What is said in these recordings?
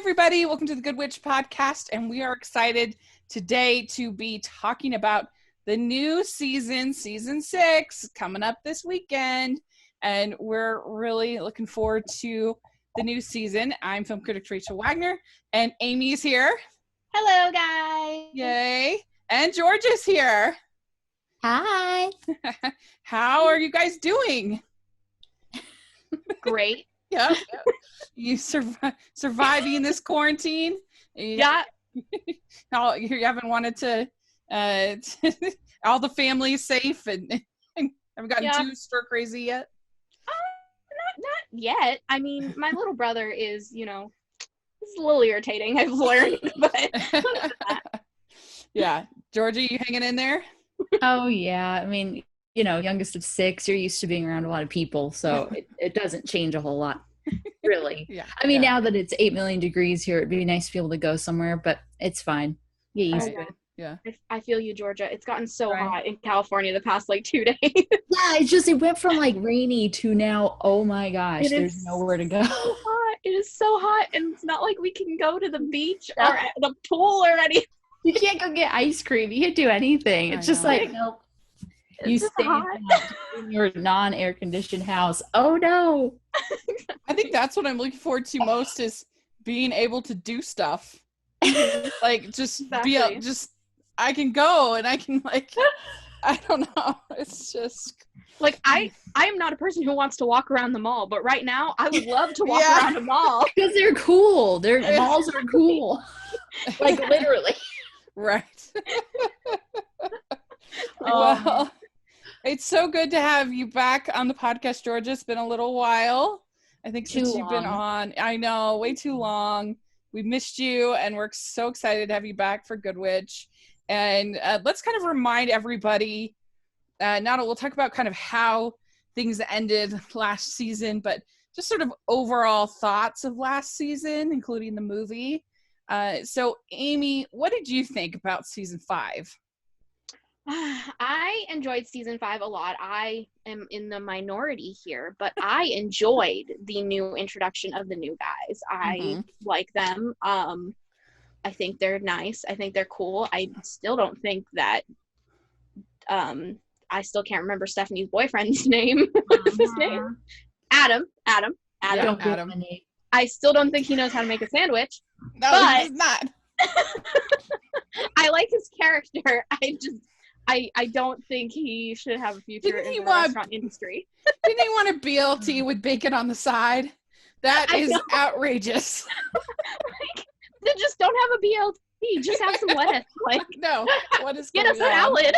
everybody. Welcome to the Good Witch podcast, and we are excited today to be talking about the new season 6, coming up this weekend, and we're really looking forward to the new season. I'm film critic Rachel Wagner, and Amy's here. Hello, guys. Yay. And George is here. Hi. How are you guys doing? Great. Yeah. You surviving this quarantine? Yeah. You haven't wanted to all the family is safe and haven't gotten too stir crazy yet? Not yet. I mean, my little brother is, it's a little irritating, I've learned, but yeah. Georgie, you hanging in there? Oh, yeah. I mean, youngest of 6, you're used to being around a lot of people, so it doesn't change a whole lot, really. Yeah. I mean, now that it's 8 million degrees here, it'd be nice to be able to go somewhere, but it's fine. Get used to it. Yeah. I feel you, Georgia. It's gotten so hot in California the past 2 days. Yeah, it went from rainy to now, oh my gosh, there's nowhere to go. So hot. It is so hot, and it's not like we can go to the beach or the pool or anything. You can't go get ice cream. You can't do anything. It's just nope. You stay in your non-air conditioned house. Oh no. I think that's what I'm looking forward to most is being able to do stuff. I can go and I can I don't know. It's just I am not a person who wants to walk around the mall, but right now I would love to walk around a mall. Because they're cool. Malls are cool. Literally. Right. Well, it's so good to have you back on the podcast, Georgia. It's been a little while. I think since you've been on. I know, way too long. We missed you, and we're so excited to have you back for Good Witch. And let's kind of remind everybody, now we'll talk about kind of how things ended last season, but just sort of overall thoughts of last season, including the movie. So, Amy, what did you think about season 5? I enjoyed season 5 a lot. I am in the minority here, but I enjoyed the new introduction of the new guys. I like them. I think they're nice. I think they're cool. I still don't think that I still can't remember Stephanie's boyfriend's name. What's his name? Adam. Yeah, Adam. I still don't think he knows how to make a sandwich. No, but he's not. I like his character. I don't think he should have a future in the restaurant industry. Didn't he want a BLT with bacon on the side? That is outrageous. Just don't have a BLT. Just have some lettuce. No. What is get a salad?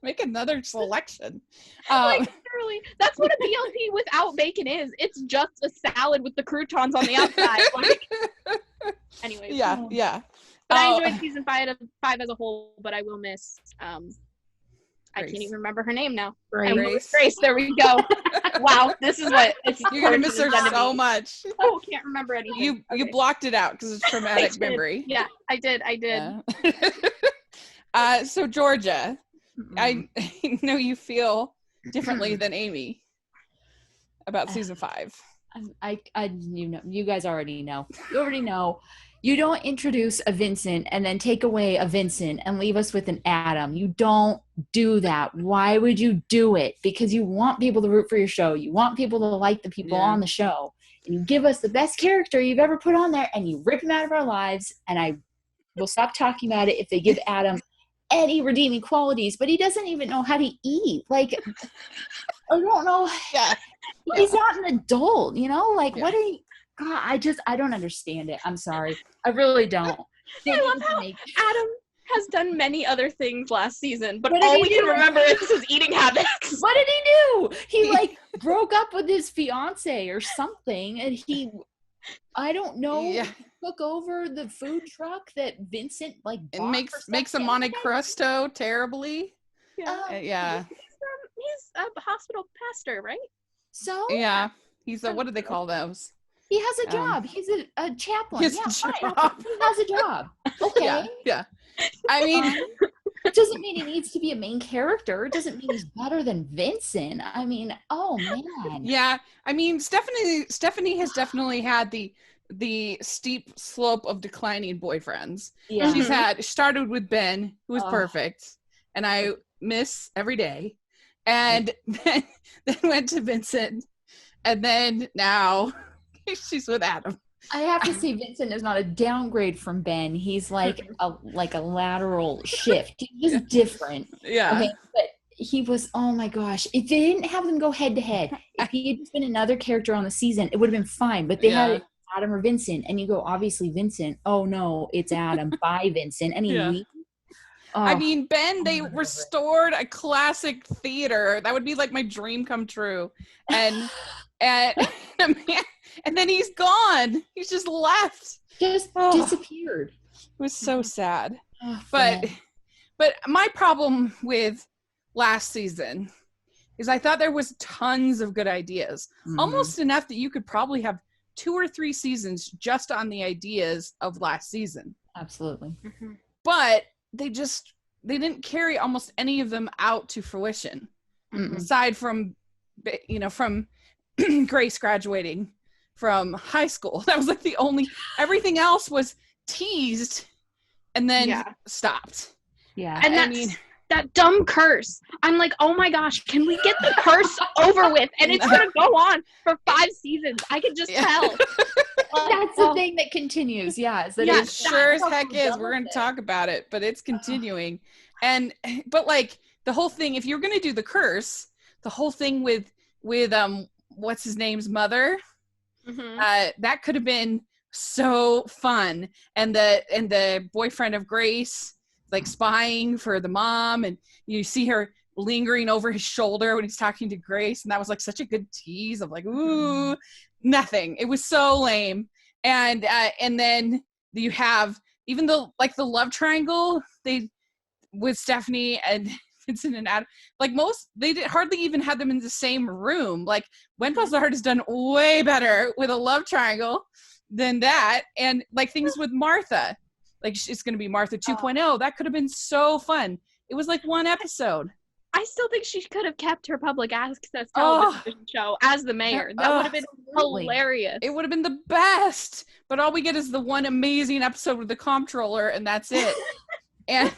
Make another selection. Literally, that's what a BLT without bacon is. It's just a salad with the croutons on the outside. Anyways. Yeah. But I enjoyed season 5 as a whole, but I will miss I can't even remember her name now. Grace. There we go. Wow, this is what it's. You're gonna miss her so much. Oh, can't remember anything. You blocked it out because it's traumatic memory. Yeah, I did. Yeah. So Georgia, I know you feel differently than Amy about season 5. You guys already know. You already know. You don't introduce a Vincent and then take away a Vincent and leave us with an Adam. You don't do that. Why would you do it? Because you want people to root for your show. You want people to like the people on the show. And you give us the best character you've ever put on there and you rip him out of our lives. And I will stop talking about it if they give Adam any redeeming qualities, but he doesn't even know how to eat. I don't know. Yeah. He's not an adult, what are you? God, I don't understand it. I'm sorry. I really don't. I love how Adam has done many other things last season, but all we can remember is his eating habits. What did he do? He broke up with his fiance or something, and I don't know, took over the food truck that Vincent and makes a Monte Cristo terribly. Yeah. He's a hospital pastor, right? So yeah, he's what do they call those? He has a job. He's a chaplain. He has a job. Okay. Yeah. I mean, it doesn't mean he needs to be a main character. It doesn't mean he's better than Vincent. I mean, oh man. Yeah. I mean, Stephanie has definitely had the the steep slope of declining boyfriends. Yeah. She started with Ben, who was perfect, and I miss every day, and then went to Vincent, and then now she's with Adam. I have to say, Vincent is not a downgrade from Ben. He's like a lateral shift. He's just different. Yeah. Okay, but he was, oh my gosh. If they didn't have them go head to head, if he had just been another character on the season, it would have been fine. But they had Adam or Vincent, and you go, obviously Vincent. Oh no, it's Adam. Bye, Vincent. And he leaves. Oh, I mean, Ben, they restored a classic theater. That would be like my dream come true. And and then he's gone. He's just left. Just disappeared. It was so sad. Oh, but my problem with last season is I thought there was tons of good ideas. Almost enough that you could probably have 2 or 3 seasons just on the ideas of last season. Absolutely. But they didn't carry almost any of them out to fruition. Aside from, from Grace graduating from high school. That was like the only, everything else was teased and then stopped. Yeah. And that dumb curse. I'm like, oh my gosh, can we get the curse over with? And it's going to go on for 5 seasons. I can just tell. That's the thing that continues. Yeah. It sure as heck is. We're going to talk about it, but it's continuing. But like the whole thing, if you're going to do the curse, the whole thing with what's his name's mother, that could have been so fun. And the boyfriend of Grace, like spying for the mom, and you see her lingering over his shoulder when he's talking to Grace, and that was like such a good tease of like, ooh, nothing. It was so lame. And then you have even the love triangle with Stephanie and Vincent and Adam, like they hardly even had them in the same room. Like Wendell's art has done way better with a love triangle than that. And like things with Martha, like it's going to be Martha 2.0. That could have been so fun. It was like 1 episode. I still think she could have kept her public access television show as the mayor. That would have been hilarious. It would have been the best. But all we get is the one amazing episode with the comptroller, and that's it. And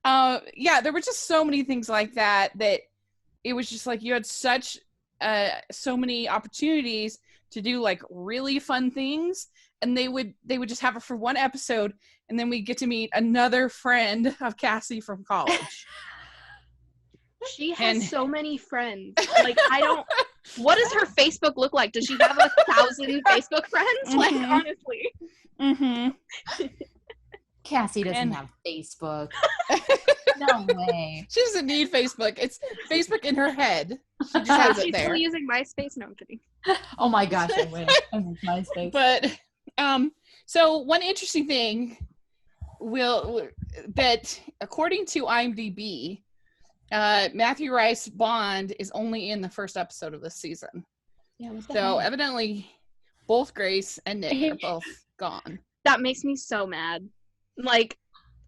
there were just so many things like that it was just like you had so many opportunities to do like really fun things, and they would just have it for 1 episode, and then we get to meet another friend of Cassie from college. She has so many friends. Like, what does her Facebook look like? Does she have 1,000 Facebook friends? Like, honestly. Cassie doesn't have Facebook. No way. She doesn't need Facebook. It's Facebook in her head. She just has it there. She's still using MySpace? No, I'm kidding. Oh my gosh, I wish. I miss MySpace. But, so one interesting thing that according to IMDb, Matthew Rice Bond is only in the first episode of this season. Yeah. So evidently both Grace and Nick are both gone. That makes me so mad. Like,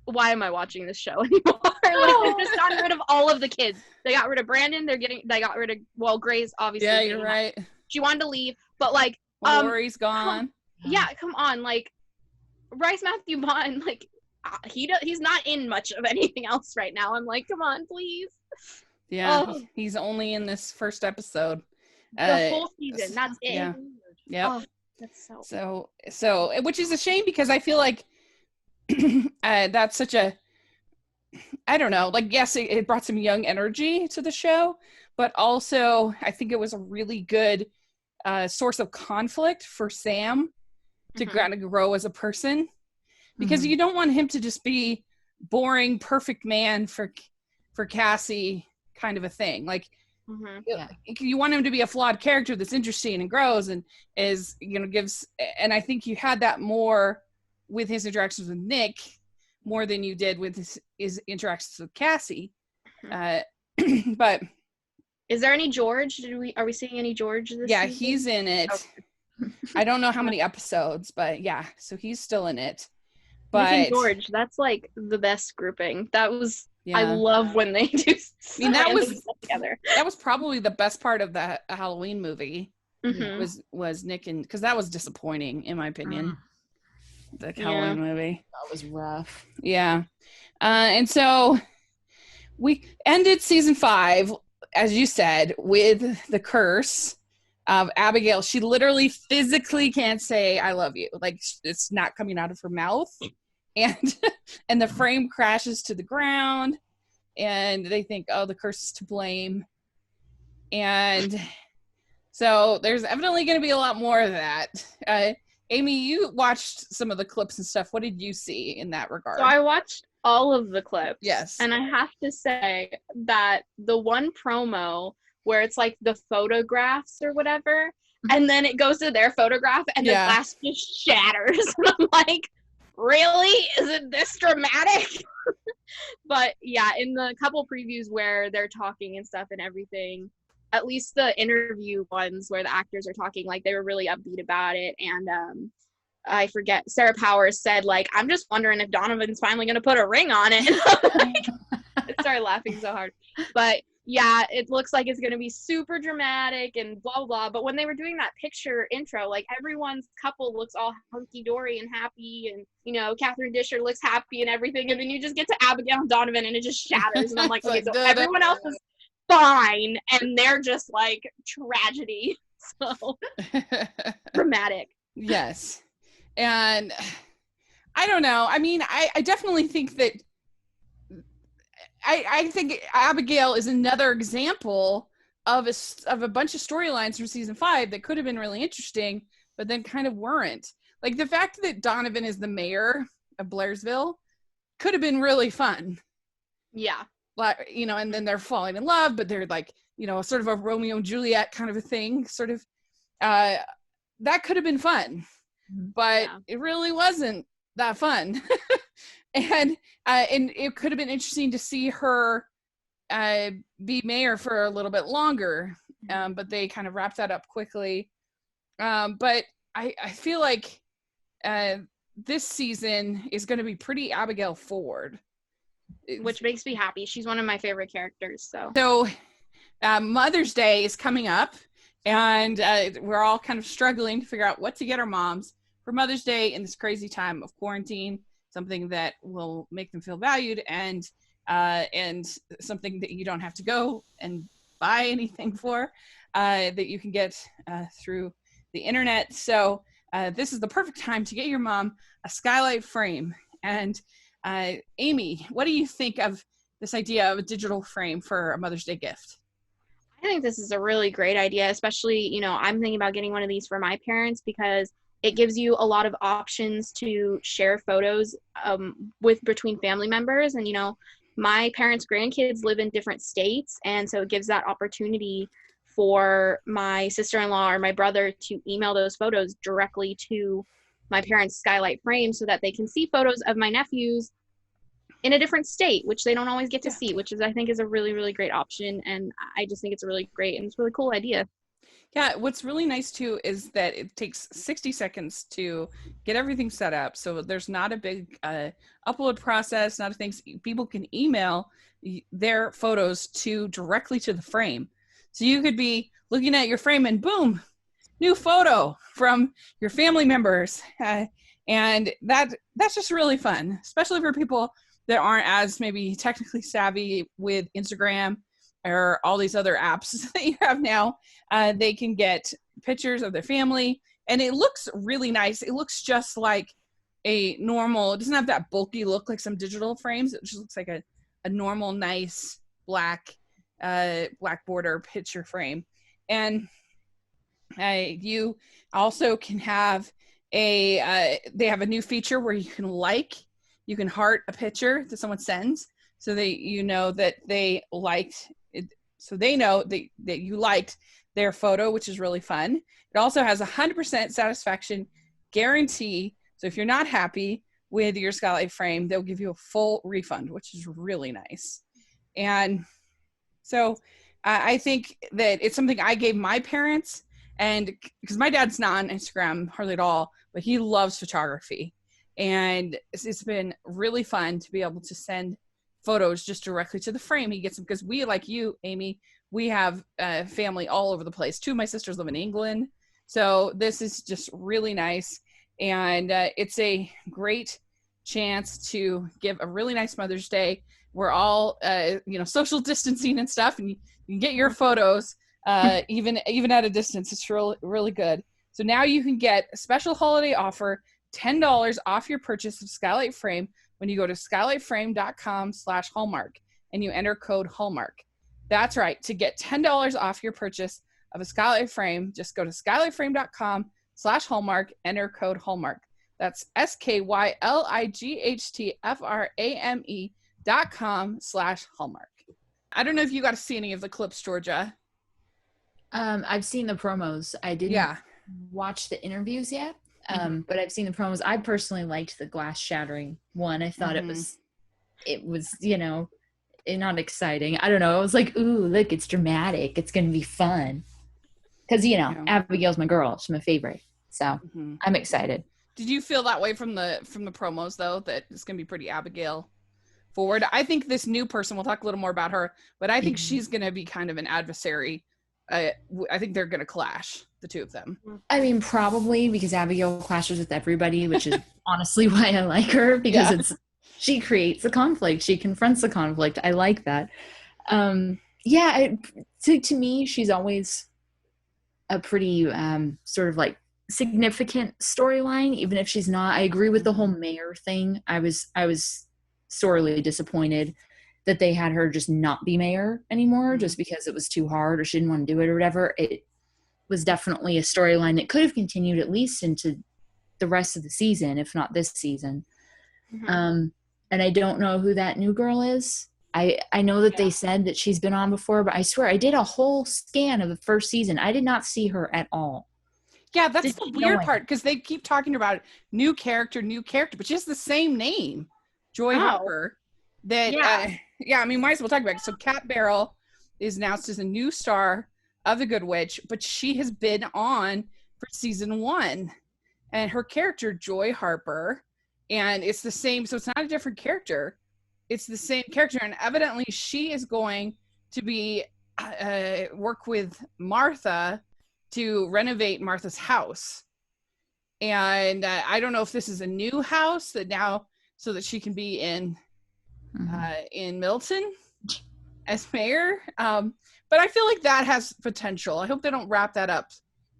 why am I watching this show anymore? Like, they've just gotten rid of all of the kids. They got rid of Brandon. They got rid of, Grace, obviously. Yeah, you're right. She wanted to leave, but like, Lori's gone. Come on. Like, Rice Matthew Bond, like, he's not in much of anything else right now. I'm like, come on, please. Yeah, he's only in this first episode. The whole season. That's it. Yeah. Yep. Oh, that's so, which is a shame because I feel like that's such a, I don't know, like, yes, it brought some young energy to the show, but also I think it was a really good source of conflict for Sam to kind of grow as a person, because you don't want him to just be boring, perfect man for Cassie kind of a thing. Like, you want him to be a flawed character that's interesting and grows and is, gives, and I think you had that more with his interactions with Nick more than you did with his interactions with Cassie. But is there any George? Are we seeing any George this season? He's in it. Okay. I don't know how many episodes, but so he's still in it. But Nick and George, that's like the best grouping. That was I love when they do. I mean, that was together. That was probably the best part of the Halloween movie. Mm-hmm. was Nick, and because that was disappointing in my opinion. The Halloween movie. That was rough. Yeah. And so we ended season 5, as you said, with the curse of Abigail. She literally physically can't say I love you. Like, it's not coming out of her mouth. And the frame crashes to the ground, and they think, oh, the curse is to blame. And so there's evidently going to be a lot more of that. Amy, you watched some of the clips and stuff. What did you see in that regard? So I watched all of the clips. Yes. And I have to say that the one promo where it's like the photographs or whatever, and then it goes to their photograph and the glass just shatters. And I'm like, really? Is it this dramatic? But yeah, in the couple previews where they're talking and stuff and everything, at least the interview ones where the actors are talking, like, they were really upbeat about it. And I forget, Sarah Powers said, like, I'm just wondering if Donovan's finally going to put a ring on it. I started laughing so hard. But yeah, it looks like it's going to be super dramatic and blah, blah, blah. But when they were doing that picture intro, like, everyone's couple looks all hunky-dory and happy. And, you know, Catherine Disher looks happy and everything. And then you just get to Abigail and Donovan and it just shatters. And I'm like, okay, so everyone else is fine. And they're just like tragedy. So dramatic. Yes. And I don't know. I mean, I definitely think that I think Abigail is another example of a bunch of storylines from season 5 that could have been really interesting, but then kind of weren't. Like, the fact that Donovan is the mayor of Blairsville could have been really fun. Yeah. Like, you know, and then they're falling in love, but they're like, you know, sort of a Romeo and Juliet kind of a thing, sort of. That could have been fun, but it really wasn't that fun. And it could have been interesting to see her be mayor for a little bit longer, but they kind of wrapped that up quickly. But I feel like this season is going to be pretty Abigail forward. Which makes me happy. She's one of my favorite characters. So Mother's Day is coming up, and we're all kind of struggling to figure out what to get our moms for Mother's Day in this crazy time of quarantine. Something that will make them feel valued, and something that you don't have to go and buy anything for, that you can get through the internet. So this is the perfect time to get your mom a Skylight Frame. And Amy, what do you think of this idea of a digital frame for a Mother's Day gift? I think this is a really great idea, especially, you know, I'm thinking about getting one of these for my parents because it gives you a lot of options to share photos between family members. And, you know, my parents' grandkids live in different states. And so it gives that opportunity for my sister-in-law or my brother to email those photos directly to my parents' Skylight Frame so that they can see photos of my nephews in a different state, which they don't always get to see, which is, I think, is a really, really great option. And I just think it's a really great and it's a really cool idea. Yeah, what's really nice too is that it takes 60 seconds to get everything set up. So there's not a big upload process, not a thing. People can email their photos directly to the frame. So you could be looking at your frame and boom, new photo from your family members. And that's just really fun, especially for people that aren't as maybe technically savvy with Instagram or all these other apps that you have now. They can get pictures of their family, and it looks really nice. It looks just like a normal, it doesn't have that bulky look like some digital frames. It just looks like a normal, nice black border picture frame. And you also can have they have a new feature where you can heart a picture that someone sends, so that you know that they liked it, so they know that you liked their photo, which is really fun. It also has 100% satisfaction guarantee. So if you're not happy with your Skylight Frame, they'll give you a full refund, which is really nice. And so I think that it's something I gave my parents, and because my dad's not on Instagram hardly at all, but he loves photography. And it's been really fun to be able to send photos just directly to the frame. He gets them because we, like you, Amy, we have family all over the place. 2 of my sisters live in England. So this is just really nice. And it's a great chance to give a really nice Mother's Day. We're all, social distancing and stuff, and you can get your photos even at a distance. It's really, really good. So now you can get a special holiday offer, $10 off your purchase of Skylight Frame when you go to skylightframe.com/Hallmark and you enter code Hallmark. That's right. To get $10 off your purchase of a Skylight Frame, just go to skylightframe.com/Hallmark, enter code Hallmark. That's skylightframe.com/Hallmark. I don't know if you got to see any of the clips, Georgia. I've seen the promos. I didn't watch the interviews yet, but I've seen the promos. I personally liked the glass shattering one. I thought it was, not exciting. I don't know. I was like, ooh, look, it's dramatic. It's going to be fun. Because, Abigail's my girl. She's my favorite. So I'm excited. Did you feel that way from the promos, though, that it's going to be pretty Abigail forward? I think this new person, we'll talk a little more about her, but I think she's going to be kind of an adversary. I think they're going to clash, the 2 of them. I mean, probably because Abigail clashes with everybody, which is honestly why I like her, because she creates the conflict. She confronts the conflict. I like that. To me, she's always a pretty sort of like significant storyline, even if she's not. I agree with the whole mayor thing. I was sorely disappointed that they had her just not be mayor anymore just because it was too hard or she didn't want to do it or whatever. It was definitely a storyline that could have continued at least into the rest of the season, if not this season. And I don't know who that new girl is. I know that they said that she's been on before, but I swear I did a whole scan of the first season. I did not see her at all. Yeah, that's the weird part, because they keep talking about new character, but she has the same name, Joy Harper. That might as well talk about it. So Kat Barrel is announced as a new star of The Good Witch, but she has been on for season 1, and her character Joy Harper, and it's the same. So it's not a different character; it's the same character, and evidently she is going to be work with Martha to renovate Martha's house. And I don't know if this is a new house that now, so that she can be in Milton as mayor. But I feel like that has potential. I hope they don't wrap that up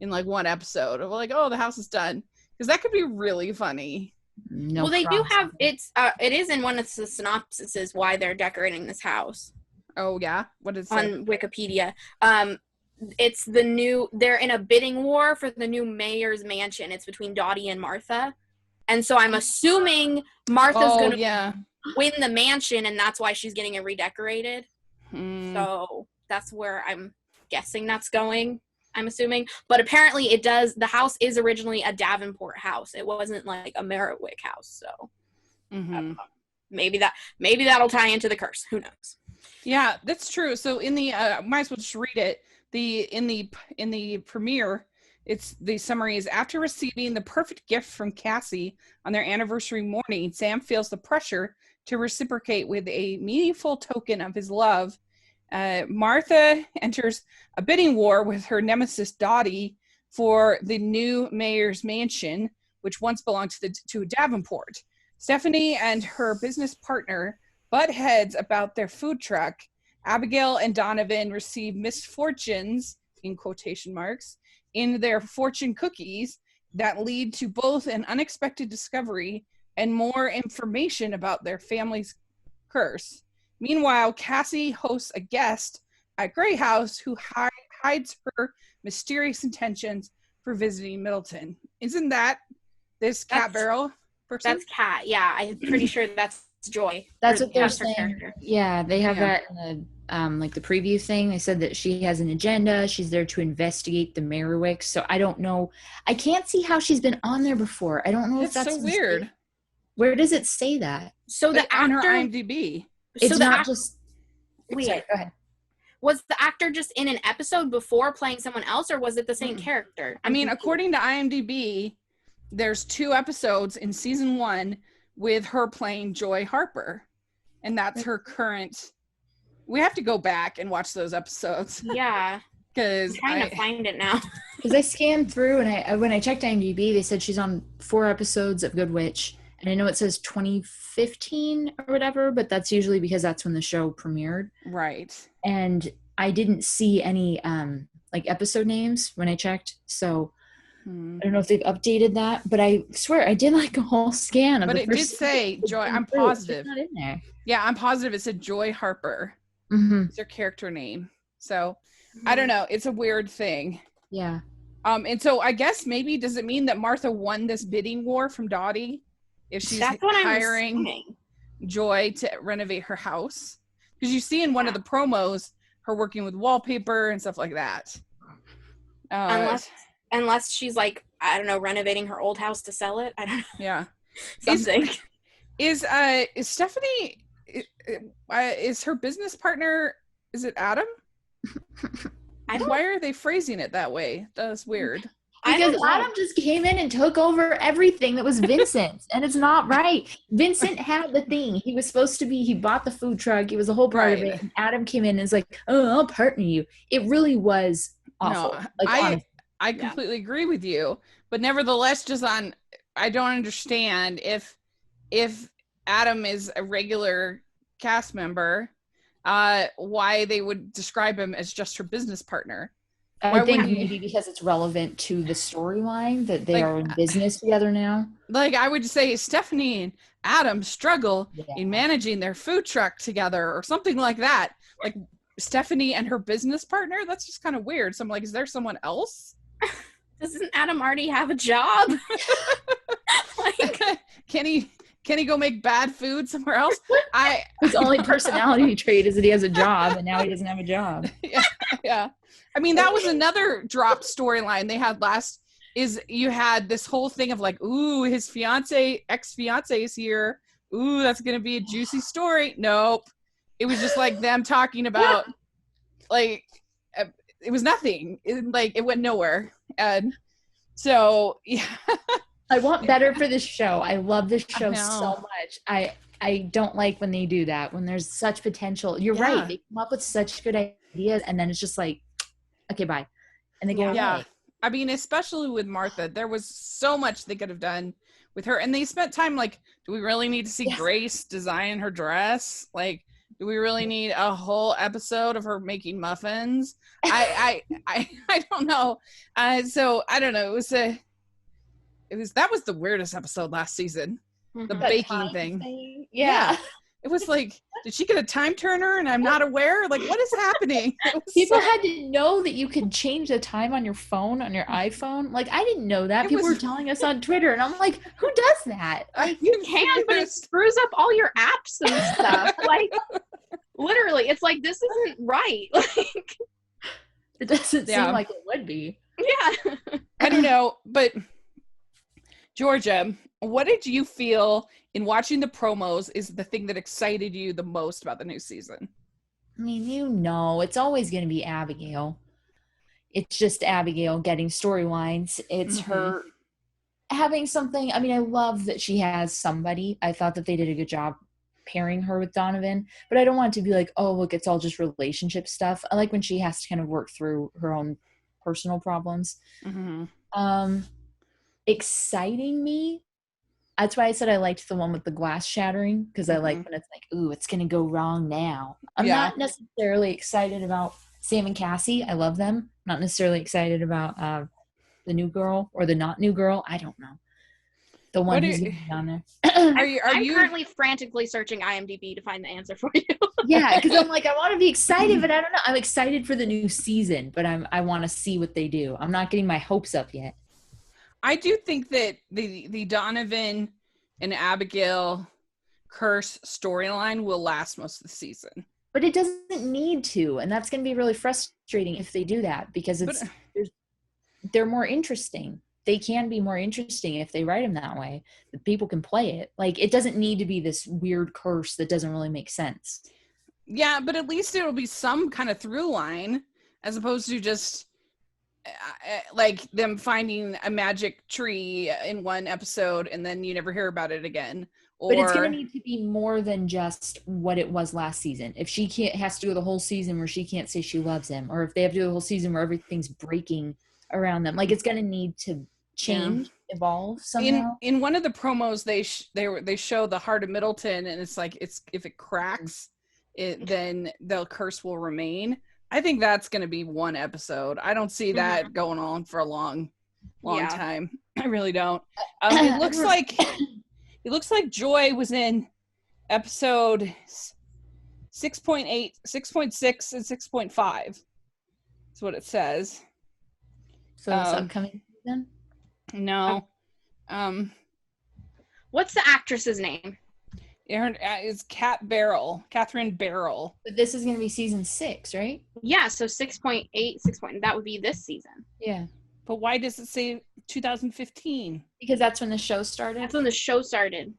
in like one episode of like, oh, the house is done, because that could be really funny. No, well, they do have it is in one of the synopsises why they're decorating this house. Oh yeah, what is on Wikipedia? It's they're in a bidding war for the new mayor's mansion. It's between Dottie and Martha, and so I'm assuming Martha's gonna win the mansion, and that's why she's getting it redecorated. So that's where I'm guessing that's going. I'm assuming, but apparently it does. The house is originally a Davenport house. It wasn't like a Merriwick house. So maybe that'll tie into the curse. Who knows? Yeah, that's true. So in the might as well just read it. In the premiere, it's the summary is: after receiving the perfect gift from Cassie on their anniversary morning, Sam feels the pressure to reciprocate with a meaningful token of his love. Martha enters a bidding war with her nemesis Dottie for the new mayor's mansion, which once belonged to Davenport. Stephanie and her business partner butt heads about their food truck. Abigail and Donovan receive misfortunes, in quotation marks, in their fortune cookies that lead to both an unexpected discovery and more information about their family's curse. Meanwhile, Cassie hosts a guest at Grey House who hides her mysterious intentions for visiting Middleton. Isn't that this Kat Barrel person? That's Kat, yeah. I'm pretty sure that's Joy. That's what they're saying. Yeah, they have that in the like the preview thing. They said that she has an agenda. She's there to investigate the Merriwicks. So I don't know. I can't see how she's been on there before. I don't know if that's so weird. Where does it say that? So the on actor, her IMDb. It's not just. Wait, sorry, go ahead. Was the actor just in an episode before playing someone else, or was it the same character? I mean, according to IMDb, there's 2 episodes in season 1 with her playing Joy Harper, and that's her current we have to go back and watch those episodes. Yeah. Because I'm trying to find it now. Because I scanned through, and when I checked IMDb, they said she's on 4 episodes of Good Witch. And I know it says 2015 or whatever, but that's usually because that's when the show premiered. Right. And I didn't see any like episode names when I checked. So I don't know if they've updated that, but I swear I did like a whole scan of but the it first did say Joy. I'm through. positive. It's not in there. Yeah, I'm positive it said Joy Harper. It's her character name. So I don't know. It's a weird thing. Yeah. And so I guess maybe does it mean that Martha won this bidding war from Dottie? If she's hiring Joy to renovate her house? Because you see in one of the promos her working with wallpaper and stuff like that. Unless she's like, I don't know, renovating her old house to sell it. I don't know. Yeah. Something. Is Stephanie, is her business partner, is it Adam? Why are they phrasing it that way? That's weird. Because Adam just came in and took over everything that was Vincent's, and it's not right. Vincent had the thing. He was supposed to be, he bought the food truck. He was a whole part of it. And Adam came in and is like, oh, I'll partner you. It really was awful. No, I completely agree with you. But nevertheless, I don't understand if Adam is a regular cast member, why they would describe him as just her business partner. I think maybe because it's relevant to the storyline that they are in business together now. Like I would say Stephanie and Adam struggle in managing their food truck together or something like that. Like Stephanie and her business partner, that's just kind of weird. So I'm like, is there someone else? Doesn't Adam already have a job? Can he go make bad food somewhere else? His only personality trait is that he has a job, and now he doesn't have a job. Yeah. I mean, that was another dropped storyline they had last. Is you had this whole thing of like, ooh, his ex-fiance is here. Ooh, that's gonna be a juicy story. Nope. It was just like them talking about, like, it was nothing. It went nowhere. And so, yeah. I want better for this show. I love this show so much. I don't like when they do that, when there's such potential. You're right. They come up with such good ideas, and then it's just like, okay, bye. And they go away. Yeah. I mean, especially with Martha, there was so much they could have done with her. And they spent time like, do we really need to see Grace design her dress? Like, do we really need a whole episode of her making muffins? I don't know. So I don't know. That was the weirdest episode last season. The baking thing. Yeah. It was like, did she get a time turner and I'm not aware? Like, what is happening? People had to know that you could change the time on your phone, on your iPhone. Like, I didn't know that. People were telling us on Twitter, and I'm like, who does that? Like, you can, but it screws up all your apps and stuff. Like, literally, it's like, this isn't right. Like, it doesn't seem like it would be. Yeah. I don't know, but Georgia, what did you feel in watching the promos is the thing that excited you the most about the new season? I mean, it's always going to be Abigail. It's just Abigail getting storylines. It's her having something. I mean, I love that she has somebody. I thought that they did a good job pairing her with Donovan, but I don't want it to be like, oh, look, it's all just relationship stuff. I like when she has to kind of work through her own personal problems. Exciting me. That's why I said I liked the one with the glass shattering, because I like when it's like, ooh, it's going to go wrong now. I'm not necessarily excited about Sam and Cassie. I love them. Not necessarily excited about the new girl or the not new girl. I don't know. The one who's on there. I'm currently frantically searching IMDb to find the answer for you. Yeah, because I'm like, I want to be excited, but I don't know. I'm excited for the new season, but I want to see what they do. I'm not getting my hopes up yet. I do think that the Donovan and Abigail curse storyline will last most of the season. But it doesn't need to, and that's going to be really frustrating if they do that, because they're more interesting. They can be more interesting if they write them that way. People can play it. Like, it doesn't need to be this weird curse that doesn't really make sense. Yeah, but at least it'll be some kind of through line, as opposed to just like them finding a magic tree in one episode and then you never hear about it again, But it's going to need to be more than just what it was last season. If she has to do the whole season where she can't say she loves him, or if they have to do the whole season where everything's breaking around them, like it's going to need to change, evolve somehow. In one of the promos, they show the Heart of Middleton, and it's like if it cracks, then the curse will remain. I think that's going to be one episode. I don't see that going on for a long time. I really don't. It looks like Joy was in episode 6.8, 6.6, and 6.5. That's what it says. So this upcoming season? No. What's the actress's name? It's Catherine Barrell. But this is going to be season 6, right? Yeah, so 6.8, that would be this season. Yeah. But why does it say 2015? Because that's when the show started. That's when the show started.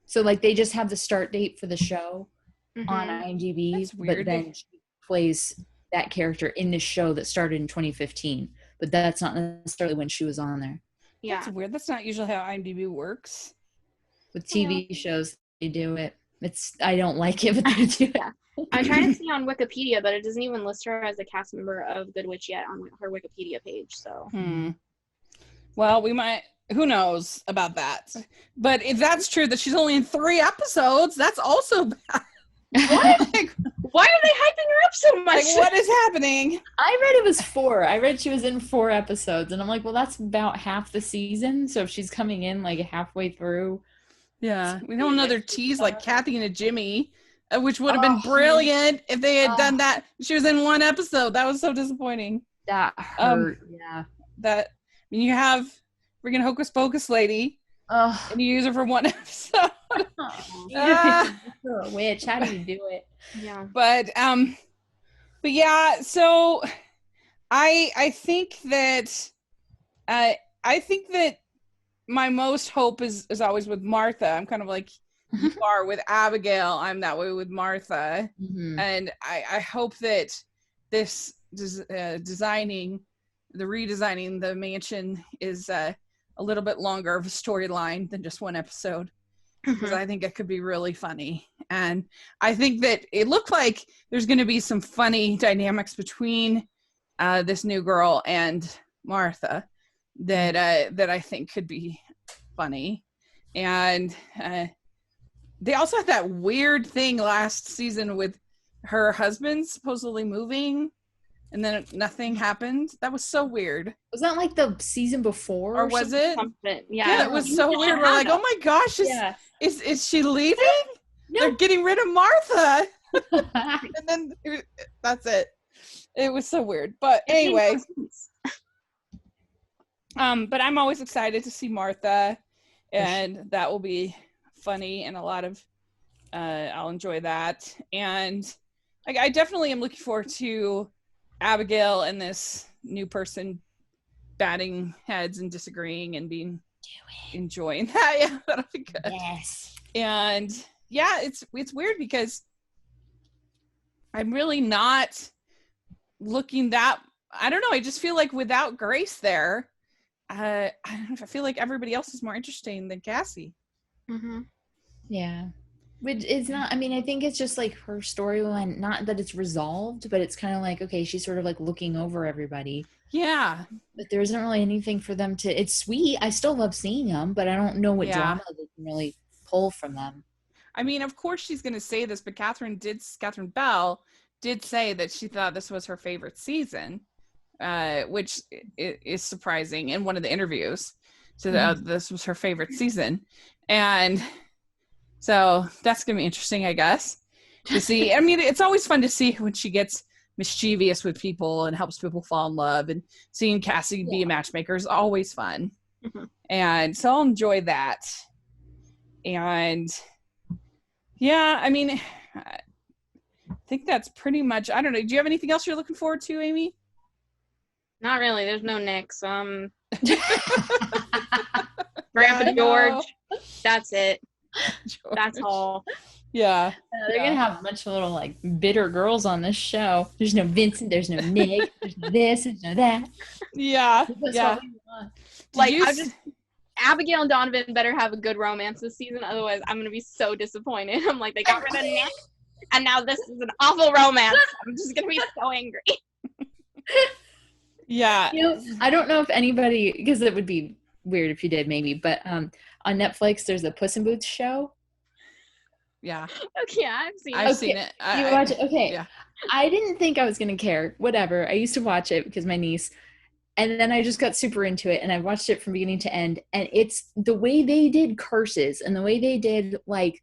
So like they just have the start date for the show on IMDb, but then she plays that character in the show that started in 2015. But that's not necessarily when she was on there. Yeah. That's weird. That's not usually how IMDb works. With TV shows, they do it. I don't like it, but they do it. Yeah. I'm trying to see on Wikipedia, but it doesn't even list her as a cast member of Good Witch yet on her Wikipedia page. So, well, we might. Who knows about that? But if that's true, that she's only in 3 episodes, that's also bad. What? Why are they hyping her up so much? Like, what is happening? I read it was 4. I read she was in 4 episodes, and I'm like, well, that's about half the season. So if she's coming in like halfway through, yeah, we know another tease like Kathy and a Jimmy. Which would have been brilliant if they had done that. She was in 1 episode. That was so disappointing. That hurt. Yeah. You have freaking Hocus Pocus lady, and you use her for 1 episode. You're a witch. How do you do it? Yeah. But yeah. So I think that my most hope is always with Martha. I'm kind of like. You are with Abigail. I'm that way with Martha. And I hope that this redesigning the mansion is a little bit longer of a storyline than just 1 episode, because I think it could be really funny. And I think that it looked like there's going to be some funny dynamics between this new girl and Martha that I think could be funny. And they also had that weird thing last season with her husband supposedly moving, and then nothing happened. That was so weird. Was that like the season before? Or was it? Something. Yeah, it was so weird. We're like, oh my gosh, is she leaving? No. They're getting rid of Martha. And then that's it. It was so weird. But anyway. But I'm always excited to see Martha, and that will be funny, and a lot of I'll enjoy that. And I definitely am looking forward to Abigail and this new person batting heads and disagreeing and enjoying that. Yeah, that'll be good. Yes. And yeah, it's weird because I'm really not looking that. I don't know. I just feel like without Grace there, I feel like everybody else is more interesting than Cassie. Yeah. Which is not, I mean, I think it's just like her storyline, not that it's resolved, but it's kind of like, okay, she's sort of like looking over everybody. Yeah. But there isn't really anything for them to, it's sweet. I still love seeing them, but I don't know what drama they can really pull from them. I mean, of course she's going to say this, but Catherine Bell did say that she thought this was her favorite season, which is surprising in one of the interviews. So this was her favorite season. And so that's going to be interesting, I guess, to see. I mean, it's always fun to see when she gets mischievous with people and helps people fall in love, and seeing Cassie be a matchmaker is always fun. And so I'll enjoy that. And yeah, I mean, I think that's pretty much, I don't know. Do you have anything else you're looking forward to, Amy? Not really. There's no Nicks. Grandpa George. That's it. George. That's all. Yeah. They're going to have a bunch of little like bitter girls on this show. There's no Vincent. There's no Nick. There's no this. There's no that. Yeah. That's what we want. Like, Abigail and Donovan better have a good romance this season. Otherwise, I'm gonna be so disappointed. I'm like, they got rid of Nick, and now this is an awful romance. I'm just gonna be so angry. Yeah. I don't know if anybody, because it would be weird if you did, maybe, but on Netflix, there's a Puss in Boots show. Yeah. Okay, I've seen it. You watch it? Okay. Yeah. I didn't think I was going to care. Whatever. I used to watch it because my niece, and then I just got super into it, and I watched it from beginning to end, and it's the way they did curses and the way they did like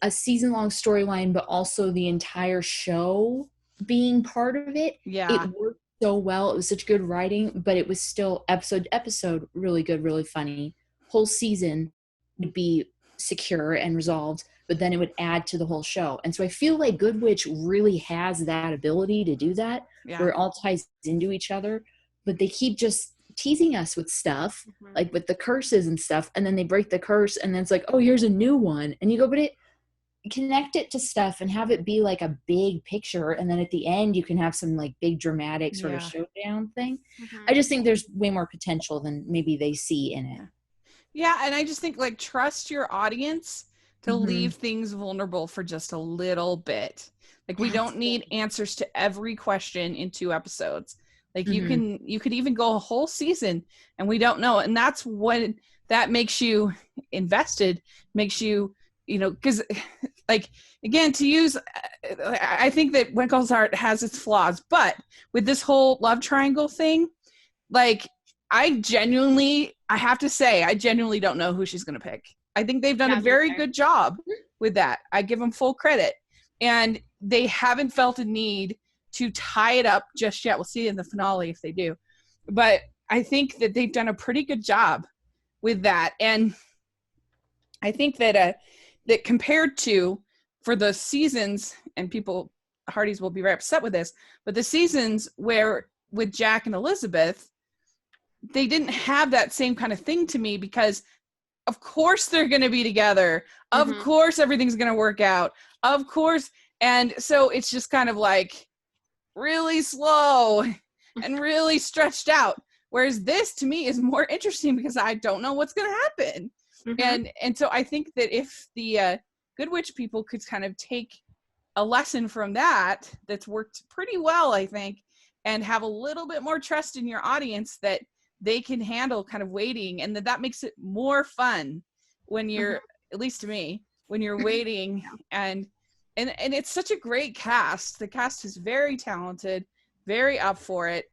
a season-long storyline, but also the entire show being part of it. Yeah. It worked so well. It was such good writing, but it was still episode to episode really good, really funny. Whole season would be secure and resolved, but then it would add to the whole show. And so I feel like Good Witch really has that ability to do that, where it all ties into each other, but they keep just teasing us with stuff, like with the curses and stuff, and then they break the curse, and then it's like, oh, here's a new one. And you go, but it connect it to stuff and have it be like a big picture, and then at the end you can have some like big dramatic sort of showdown thing. I just think there's way more potential than maybe they see in it. Yeah, and I just think like trust your audience to leave things vulnerable for just a little bit. Like we don't need answers to every question in 2 episodes. Like you could even go a whole season and we don't know. And that's what that makes you invested, makes you, because like, again, to use, I think that Winkle's art has its flaws, but with this whole love triangle thing, like I have to say, I genuinely don't know who she's going to pick. I think they've done a very good job with that. I give them full credit. And they haven't felt a need to tie it up just yet. We'll see in the finale if they do. But I think that they've done a pretty good job with that. And I think that that compared to, for the seasons, and people, Hardys will be very upset with this, but the seasons where with Jack and Elizabeth, they didn't have that same kind of thing to me, because of course they're going to be together. Of course everything's going to work out. Of course. And so it's just kind of like really slow and really stretched out. Whereas this to me is more interesting because I don't know what's going to happen. And so I think that if the Good Witch people could kind of take a lesson from that, that's worked pretty well, I think, and have a little bit more trust in your audience that they can handle kind of waiting, and that makes it more fun when you're, at least to me, when you're waiting. And it's such a great cast. The cast is very talented, very up for it.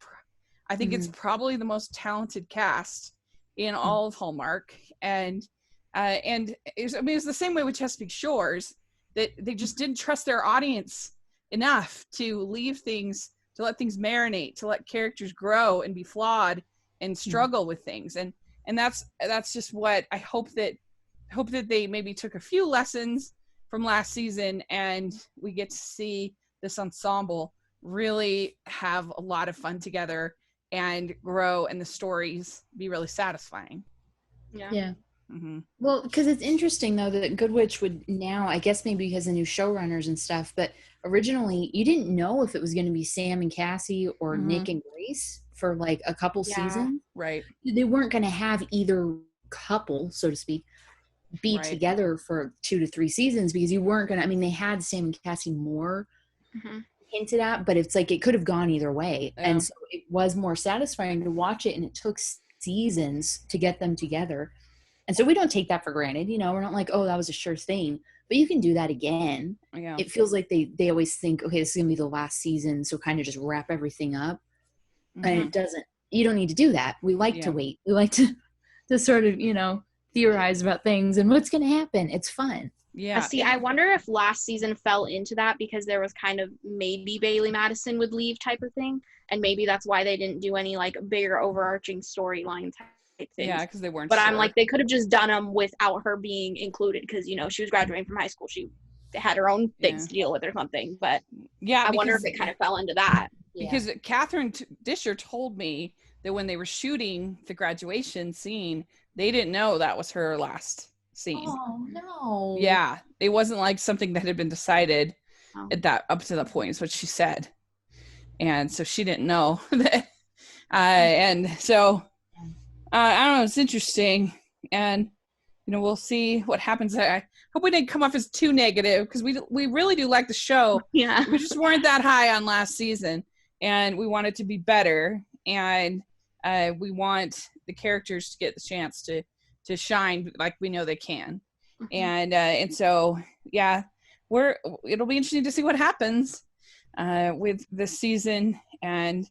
I think it's probably the most talented cast in all of Hallmark. And it's the same way with Chesapeake Shores, that they just didn't trust their audience enough to leave things, to let things marinate, to let characters grow and be flawed and struggle with things. And that's just what I hope that they maybe took a few lessons from last season, and we get to see this ensemble really have a lot of fun together and grow, and the stories be really satisfying. Yeah. Well, because it's interesting though that Good Witch would now, I guess maybe because of new showrunners and stuff, but originally you didn't know if it was going to be Sam and Cassie or Nick and Grace for like a couple seasons. Right. They weren't going to have either couple, so to speak, be together for 2 to 3 seasons, because you weren't going to, I mean, they had Sam and Cassie more hinted at, but it's like it could have gone either way. Yeah. And so it was more satisfying to watch it, and it took seasons to get them together. And so we don't take that for granted. We're not like, oh, that was a sure thing. But you can do that again. Yeah. It feels like they always think, okay, this is going to be the last season, so kind of just wrap everything up. And it doesn't. You don't need to do that. We like to wait. We like to sort of, theorize about things and what's going to happen. It's fun. Yeah. See, I wonder if last season fell into that because there was kind of maybe Bailey Madison would leave type of thing. And maybe that's why they didn't do any like bigger overarching storyline type things. Yeah, because they weren't. But I'm like, they could have just done them without her being included, because she was graduating from high school. She had her own things to deal with or something. But I wonder if it kind of fell into that. Because Catherine Disher told me that when they were shooting the graduation scene, they didn't know that was her last scene. Oh no! Yeah, it wasn't like something that had been decided at that up to that point. Is what she said, and so she didn't know that. And so I don't know. It's interesting. and we'll see what happens. I hope we didn't come off as too negative, because we really do like the show. Yeah. We just weren't that high on last season, and we want it to be better, and we want the characters to get the chance to shine like we know they can. Mm-hmm. And so yeah, it'll be interesting to see what happens with this season. And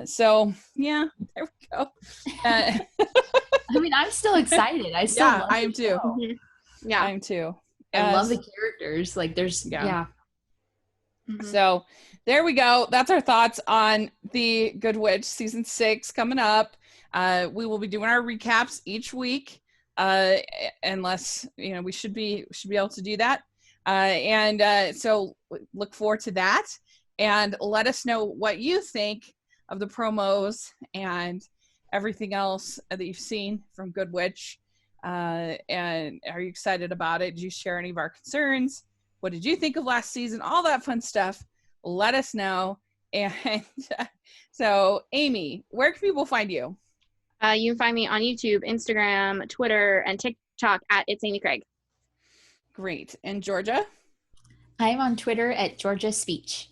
so yeah, there we go. I mean, I'm still excited. I still love I am too. Mm-hmm. Yeah, I am too. I love the characters. Like, there's Mm-hmm. So there we go. That's our thoughts on The Good Witch season 6 coming up. We will be doing our recaps each week, unless we should be able to do that. So look forward to that, and let us know what you think of the promos and everything else that you've seen from Good Witch. And are you excited about it? Did you share any of our concerns? What did you think of last season? All that fun stuff. Let us know. And so, Amy, where can people find you? You can find me on YouTube, Instagram, Twitter, and TikTok at It's Amy Craig. Great. And Georgia? I'm on Twitter at Georgia Speech.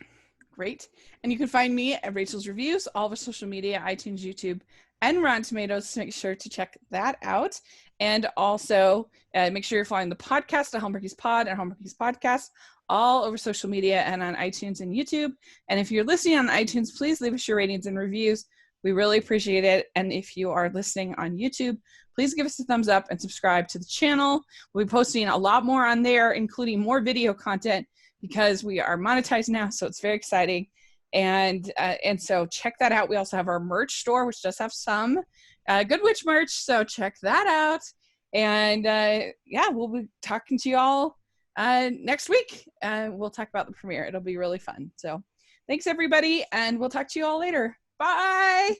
Great. And you can find me at Rachel's Reviews, all of our social media, iTunes, YouTube, and Rotten Tomatoes. So make sure to check that out. And also make sure you're following the podcast at Hallmarkies Pod and Hallmarkies Podcast, all over social media and on iTunes and YouTube. And if you're listening on iTunes, please leave us your ratings and reviews. We really appreciate it. And if you are listening on YouTube, please give us a thumbs up and subscribe to the channel. We'll be posting a lot more on there, including more video content, because we are monetized now. So it's very exciting. And so check that out. We also have our merch store, which does have some Good Witch merch. So check that out. And we'll be talking to you all next week. We'll talk about the premiere. It'll be really fun. So thanks, everybody. And we'll talk to you all later. Bye.